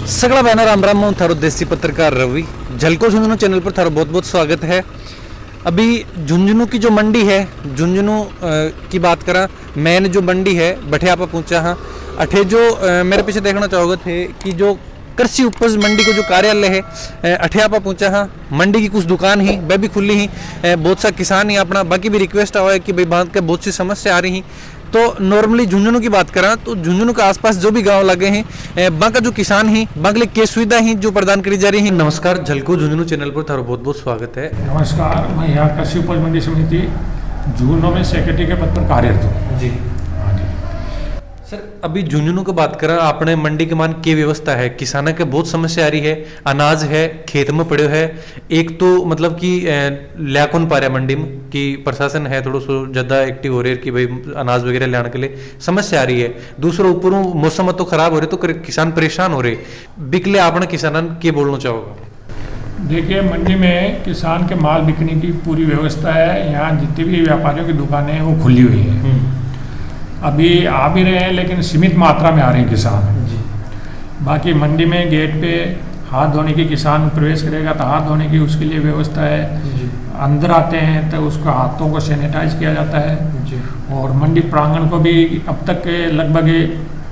सगळा बहना राम राम मैं थारो देसी पत्रकार रवि झलको झुंझुनू चैनल पर थारो बहुत बहुत स्वागत है। अभी झुंझुनू की जो मंडी है झुंझुनू की बात करा मैंने जो मंडी है बठे आप पहुंचा हाँ अठे जो मेरे पीछे देखना चाहोगे थे कि जो कृषि उपज मंडी को जो कार्यालय है अठे आप पहुंचा हाँ। मंडी की कुछ दुकान ही वह भी खुली ही बहुत सा किसान ही अपना बाकी भी रिक्वेस्ट आवा है कि भाई बात के बहुत सी समस्या आ रही तो नॉर्मली झुंझुनू की बात करा तो झुंझुनू के आसपास जो भी गांव लगे हैं वहाँ का जो किसान ही वहाँ के लिए क्या सुविधा ही जो प्रदान करी जा रही है। नमस्कार, झलको झुंझुनू चैनल पर थारो बहुत बहुत स्वागत है। नमस्कार, मैं यहाँ कृषि उपज मंडी समिति झुंझुनू में सेक्रेटरी के पद पर कार्यरत हूँ जी। हाँ जी सर, अभी झुंझुनू की बात करें आपने मंडी के मान की व्यवस्था है, किसानों के बहुत समस्या आ रही है, अनाज है खेत में पड़े है, एक तो मतलब कि लिया कौन पा रहा मंडी में कि प्रशासन है थोड़ा सो ज्यादा एक्टिव हो रही है कि भाई अनाज वगैरह लाने के लिए समस्या आ रही है। दूसरा ऊपर मौसम तो खराब हो रहे तो किसान परेशान हो रहे बिकले आपने किसानों के बोलना चाहोगे? देखिए, मंडी में किसान के माल बिकने की पूरी व्यवस्था है। यहाँ जितने भी व्यापारियों की दुकानें हैं वो खुली हुई हैं। अभी आ भी रहे हैं लेकिन सीमित मात्रा में आ रहे हैं किसान जी। बाकी मंडी में गेट पे हाथ धोने की किसान प्रवेश करेगा तो हाथ धोने की उसके लिए व्यवस्था है जी। अंदर आते हैं तो उसको हाथों को सैनिटाइज किया जाता है जी। और मंडी प्रांगण को भी अब तक लगभग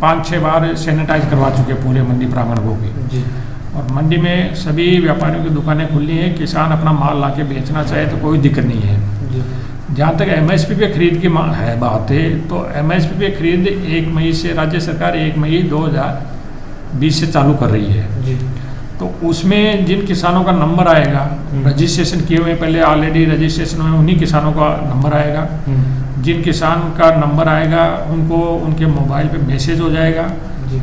5-6 बार सैनिटाइज करवा चुके पूरे मंडी प्रांगण को भी जी। और मंडी में सभी व्यापारियों की दुकानें खुली हैं। किसान अपना माल ला के बेचना चाहे तो कोई दिक्कत नहीं है। जहाँ तक एमएसपी पे खरीद की है बात है तो एमएसपी पे खरीद 1 मई से राज्य सरकार 1 मई 2020 से चालू कर रही है जी। तो उसमें जिन किसानों का नंबर आएगा रजिस्ट्रेशन किए हुए पहले ऑलरेडी रजिस्ट्रेशन हुए उन्हीं किसानों का नंबर आएगा। जिन किसान का नंबर आएगा उनको उनके मोबाइल पे मैसेज हो जाएगा,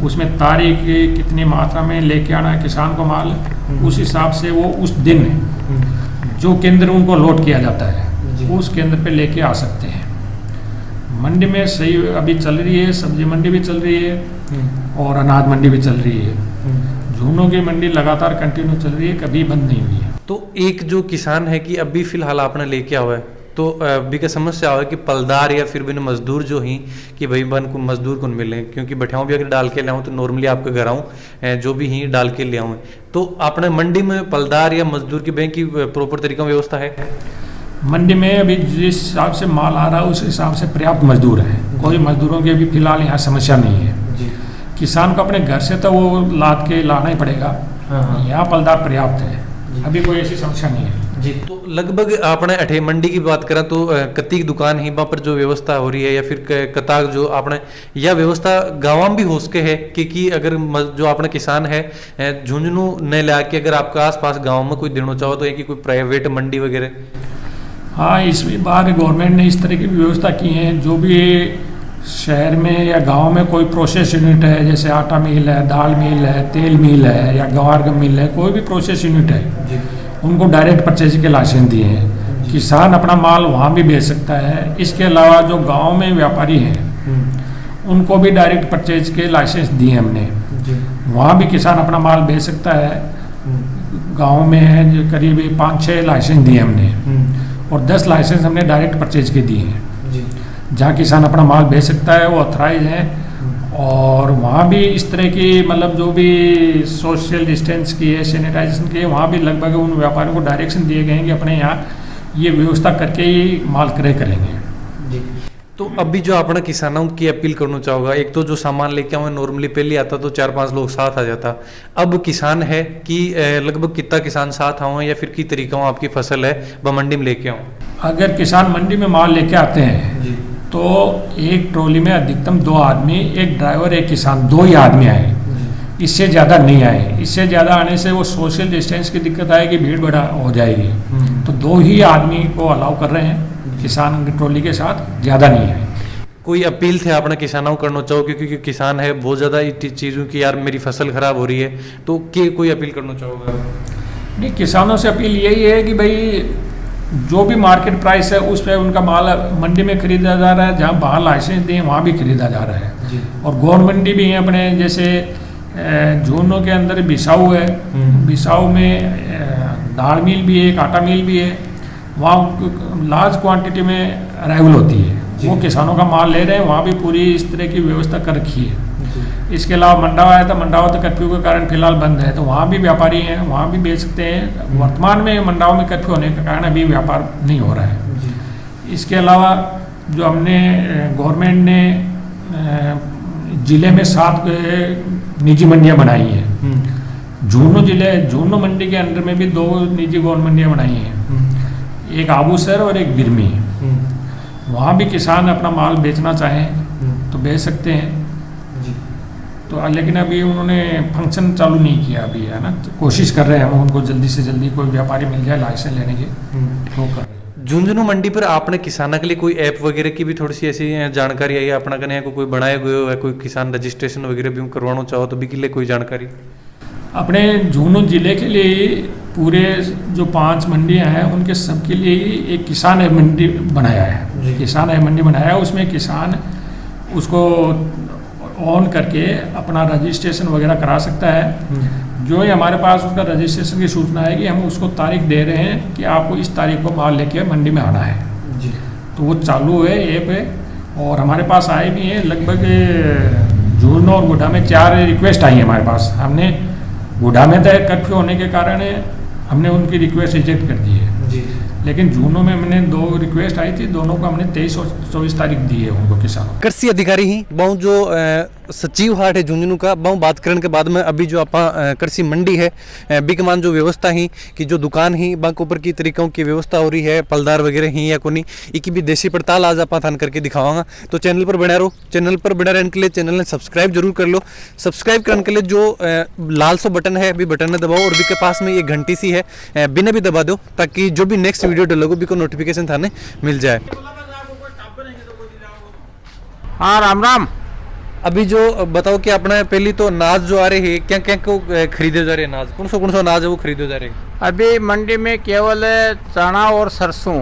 उसमें तारीख कितनी मात्रा में लेके आना है किसान को माल, उस हिसाब से वो उस दिन जो केंद्र उनको लोड किया जाता है उस केंद्र पे लेके आ सकते हैं। मंडी में सही अभी चल रही है, सब्जी मंडी भी चल रही है और अनाज मंडी भी चल रही है। झुंझुनू की मंडी लगातार कंटिन्यू चल रही है, कभी बंद नहीं हुई है। तो एक जो किसान है कि अभी फिलहाल आपने लेके हुआ है तो अभी क्या समस्या हुआ है कि पलदार या फिर बिन मजदूर जो ही कि भाई बन को मजदूर कौन मिले, क्योंकि बैठाऊँ भी अगर डाल के ले आऊँ तो नॉर्मली आपके घर आऊँ जो भी ही डाल के ले आऊँ तो आपने मंडी में पलदार या मजदूर की बैंक की प्रॉपर तरीका व्यवस्था है? मंडी में अभी जिस हिसाब से माल आ रहा है उस हिसाब से पर्याप्त मजदूर हैं। कोई मजदूरों की अभी फिलहाल यहाँ समस्या नहीं है जी। किसान को अपने घर से तो वो लाद के लाना ही पड़ेगा। यहाँ पलदार पर्याप्त है, अभी कोई ऐसी समस्या नहीं है जी। तो लगभग आपने अठे मंडी की बात करा तो कती दुकान ही वहाँ पर जो व्यवस्था हो रही है या फिर कतार जो आपने यह व्यवस्था गाँव में भी हो सके है कि अगर जो आपने किसान है झुंझुनू न ला के अगर आपका आसपास गाँव में कोई देना चाहो तो एक कोई प्राइवेट मंडी वगैरह? हाँ, इस बार गवर्नमेंट ने इस तरह की व्यवस्था की है। जो भी शहर में या गांव में कोई प्रोसेस यूनिट है, जैसे आटा मिल है, दाल मिल है, तेल मिल है या गवार का मिल है, कोई भी प्रोसेस यूनिट है जी। उनको डायरेक्ट परचेज के लाइसेंस दिए हैं। किसान अपना माल वहाँ भी बेच सकता है। इसके अलावा जो गाँव में व्यापारी हैं उनको भी डायरेक्ट परचेज के लाइसेंस दिए हमने, वहाँ भी किसान अपना माल बेच सकता है। गाँव में है जो करीब 5-6 लाइसेंस दिए हमने और 10 लाइसेंस हमने डायरेक्ट परचेज के दिए हैं जहाँ किसान अपना माल बेच सकता है, वो ऑथराइज हैं। और वहाँ भी इस तरह की मतलब जो भी सोशल डिस्टेंस की है, सैनिटाइजेशन की है, वहाँ भी लगभग उन व्यापारियों को डायरेक्शन दिए गए हैं कि अपने यहाँ ये व्यवस्था करके ही माल क्रय करेंगे जी। तो अभी जो अपना किसानों की अपील करना चाहोगा, एक तो जो सामान लेके आऊँ नॉर्मली पहले आता तो 4-5 लोग साथ आ जाता, अब किसान है कि लगभग कितना किसान साथ आऊँ या फिर की तरीका हो आपकी फसल है वह मंडी में लेके आऊँ? अगर किसान मंडी में माल लेके आते हैं जी तो एक ट्रॉली में अधिकतम 2 आदमी, एक ड्राइवर एक किसान, 2 ही आदमी आए, इससे ज़्यादा नहीं आए। इससे ज़्यादा आने से वो सोशल डिस्टेंस की दिक्कत आएगी, भीड़ बढ़ा हो जाएगी। तो 2 ही आदमी को अलाउ कर रहे हैं किसान की ट्रॉली के साथ, ज़्यादा नहीं है। कोई अपील थे आपने किसानों को करना चाहो क्योंकि किसान है बहुत ज़्यादा चीज़ों की यार मेरी फसल खराब हो रही है तो कोई अपील करना चाहोगे? नहीं, किसानों से अपील यही है कि भाई जो भी मार्केट प्राइस है उस पर उनका माल मंडी में खरीदा जा रहा है, जहाँ बाहर लाइसेंस दिए वहाँ भी खरीदा जा रहा है जी। और गौर मंडी भी है अपने, जैसे झुंझुनू के अंदर बिसाऊ है, बिसाऊ में दाल मिल भी है, एक आटा मिल भी है, वहाँ लार्ज क्वांटिटी में अराइवल होती है। वो किसानों का माल ले रहे हैं, वहाँ भी पूरी इस तरह की व्यवस्था कर रखी है। इसके अलावा मंडावा आया था, मंडावा तो कर्फ्यू के कारण फिलहाल बंद है, तो वहाँ भी व्यापारी हैं, वहाँ भी बेच सकते हैं। वर्तमान में मंडावा में कर्फ्यू होने के कारण अभी व्यापार नहीं हो रहा है। इसके अलावा जो हमने गवर्नमेंट ने ज़िले में 7 निजी मंडियाँ बनाई हैं। झुंझुनू मंडी के अंदर में भी 2 निजी गौन मंडियाँ बनाई हैं, एक आबूसर और एक बिरमी। वहाँ भी किसान अपना माल बेचना चाहें तो बेच सकते हैं। तो लेकिन अभी उन्होंने फंक्शन चालू नहीं किया अभी, है ना। तो कोशिश कर रहे हैं हम उनको जल्दी से जल्दी कोई व्यापारी मिल जाए लाइसेंस लेने के, वो कर रहे हैं। झुंझुनू मंडी पर आपने किसानों के लिए कोई ऐप वगैरह की भी थोड़ी सी ऐसी जानकारी आई है अपना कने कोई बनाए हुए है, कोई किसान रजिस्ट्रेशन वगैरह भी करवाना चाहो तो भी के लिए कोई जानकारी? अपने झुंझुनू जिले के लिए पूरे जो 5 मंडियां हैं उनके सबके लिए एक किसान ऐप मंडी बनाया है। किसान ऐप मंडी बनाया है, उसमें किसान उसको ऑन करके अपना रजिस्ट्रेशन वगैरह करा सकता है। जो ही हमारे पास उसका रजिस्ट्रेशन की सूचना आएगी, हम उसको तारीख दे रहे हैं कि आपको इस तारीख को माल लेके मंडी में आना है जी। तो वो चालू है ऐप है, और हमारे पास आए भी हैं लगभग झुंझुनू और गुड्डा में 4 रिक्वेस्ट आई है हमारे पास। हमने गुड्डा में तो कर्फ्यू होने के कारण हमने उनकी रिक्वेस्ट रिजेक्ट कर दी है जी। लेकिन झुंझुनू में हमने 2 रिक्वेस्ट आई थी, दोनों को हमने 23 और 24 तारीख दी है उनको किसानों। कृषि अधिकारी ही बहु जो सचिव हाट है झुंझुनू का बहु बात करने के बाद में अभी जो आप कृषि मंडी है बिकमान जो व्यवस्था ही कि जो दुकान ही बाक ऊपर की तरीकों की व्यवस्था हो रही है, पलदार वगैरह ही या कोनी इकी भी देसी पड़ताल आज आप थान करके दिखावांगा। तो चैनल पर बना रहो, चैनल पर बना रहने के लिए चैनल ने सब्सक्राइब जरूर कर लो। सब्सक्राइब करने के लिए जो लाल सो बटन है भी बटन ने दबाओ, और भी के पास में ये घंटी सी है बिना भी दबा दो, ताकि जो भी नेक्स्ट वीडियो डलोगे भी को नोटिफिकेशन थाने मिल जाए। हाँ राम राम। अभी जो बताओ कि अपना पहली तो अनाज जो आ रहे हैं क्या क्या को खरीदे जा रहे हैं, अनाज कौन सा अनाज है वो खरीदे जा रहे हैं? अभी मंडी में केवल चना और सरसों।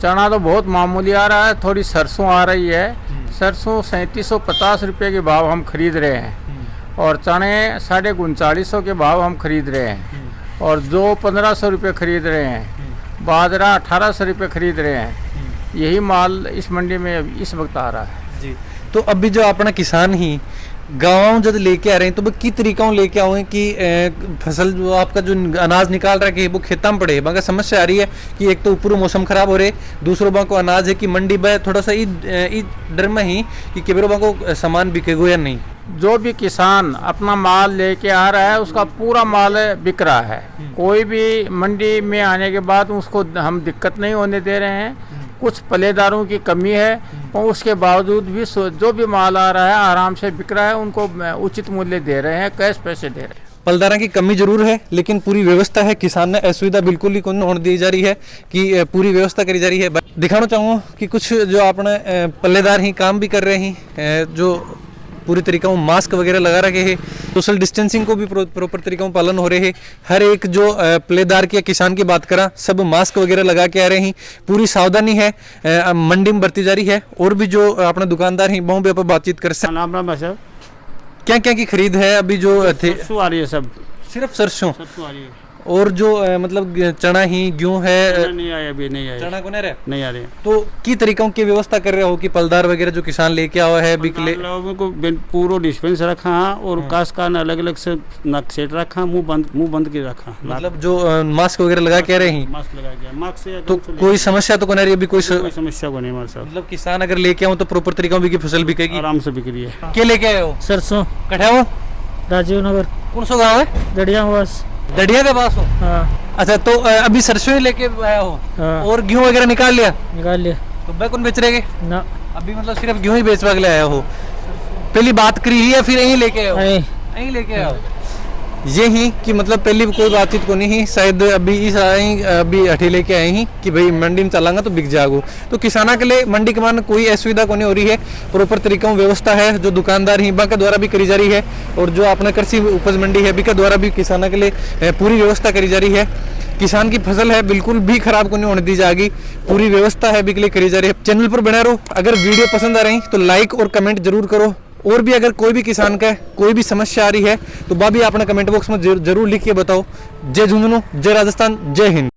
चना तो बहुत मामूली आ रहा है, थोड़ी सरसों आ रही है। सरसों 3750 रुपये के भाव हम खरीद रहे हैं, और चने 3950 के भाव हम खरीद रहे हैं, और जो 1500 रुपये खरीद रहे हैं। बाजरा 1800 रुपये खरीद रहे हैं। यही माल इस मंडी में इस वक्त आ रहा है जी। तो अभी जो अपना किसान ही गाँव जब लेके आ रहे हैं तो वो की तरीका लेके आओ कि फसल जो आपका जो अनाज निकाल रहा है वो खेता में पड़े। मगर समस्या आ रही है कि एक तो ऊपर मौसम खराब हो रहे, दूसरों बां को अनाज है कि मंडी में थोड़ा सा डर में ही कि केवरों बां को सामान बिकेगो या नहीं। जो भी किसान अपना माल लेके आ रहा है उसका पूरा माल बिक रहा है। कोई भी मंडी में आने के बाद उसको हम दिक्कत नहीं होने दे रहे हैं। कुछ पल्लेदारों की कमी है, पर उसके बावजूद भी जो भी माल आ रहा है आराम से बिक रहा है। उनको उचित मूल्य दे रहे हैं, कैश पैसे दे रहे हैं। पलदारा की कमी जरूर है, लेकिन पूरी व्यवस्था है। किसान ने असुविधा बिल्कुल ही कौन होने दी जा रही है कि पूरी व्यवस्था करी जा रही है। दिखाना चाहूँगा कि कुछ जो अपने पल्लेदार ही काम भी कर रहे हैं, जो पूरी तरीका में मास्क वगैरह लगा रखे हैं, सोशल डिस्टेंसिंग को भी प्रॉपर तरीका में पालन हो रहे हैं। हर एक जो पल्लेदार की किसान की बात करा सब मास्क वगैरह लगा के आ रहे हैं। पूरी सावधानी है मंडी में बरती जा रही है। और भी जो अपने दुकानदार हैं वहाँ भी आप बातचीत कर सकते। नाम राम सर। क्या क्या की खरीद है अभी जो थे? सरसों आ रही है, सब सिर्फ सरसों आ रही है। और जो मतलब चना ही गेहूं है नहीं आया, अभी नहीं आया। चना को नहीं आ रहे। तो की तरीकों की व्यवस्था कर रहे हो कि पलदार वगैरह जो किसान लेके आवा है बिकले लोगों को पूरा डिस्पेंस रखा है, और कास का अलग अलग से नक सेट रखा, मुंह बंद के रखा। मतलब जो मास्क वगैरह लगा के आ रहे हैं, मास्क लगा के, मास्क से तो कोई समस्या तो को नहीं, अभी कोई समस्या को नहीं हमारे साथ। मतलब किसान अगर लेके आओ तो प्रॉपर तरीका की फसल बिकेगी, आराम से बिक रही है। क्या लेके आए हो? सरसों कठा हो राजीव नगर। कौन सा गाँव है? दड़िया बस। दड़िया के पास हो? हाँ। अच्छा, तो अभी सरसों ही लेके आया हो? हाँ। और गेहूं वगैरह निकाल लिया? निकाल लिया। तो मैं कौन बेच रहे ना, अभी मतलब सिर्फ गेहूं ही बेचवा के लिए आया हो? पहली बात करी ही या फिर यहीं लेके आए हो? यहीं लेके आए हो। ये ही कि मतलब पहली कोई बातचीत को नहीं, शायद अभी अठी लेके आए ही कि भाई मंडी में चलांगा तो बिक जागो। तो किसाना के लिए मंडी के मान कोई असुविधा को नहीं हो रही है। प्रॉपर तरीका व्यवस्था है जो दुकानदार ही के द्वारा भी करी जा रही है, और जो अपना कृषि उपज मंडी है के द्वारा भी किसाना के लिए पूरी व्यवस्था करी जा रही है। किसान की फसल है बिल्कुल भी खराब को नहीं होने दी जाएगी, पूरी व्यवस्था है बिक लिए करी जा रही है। चैनल पर बना रहो। अगर वीडियो पसंद आ रही तो लाइक और कमेंट जरूर करो। और भी अगर कोई भी किसान का कोई भी समस्या आ रही है तो वह भी अपने कमेंट बॉक्स में जरूर लिख के बताओ। जय झुंझुनू, जय राजस्थान, जय हिंद।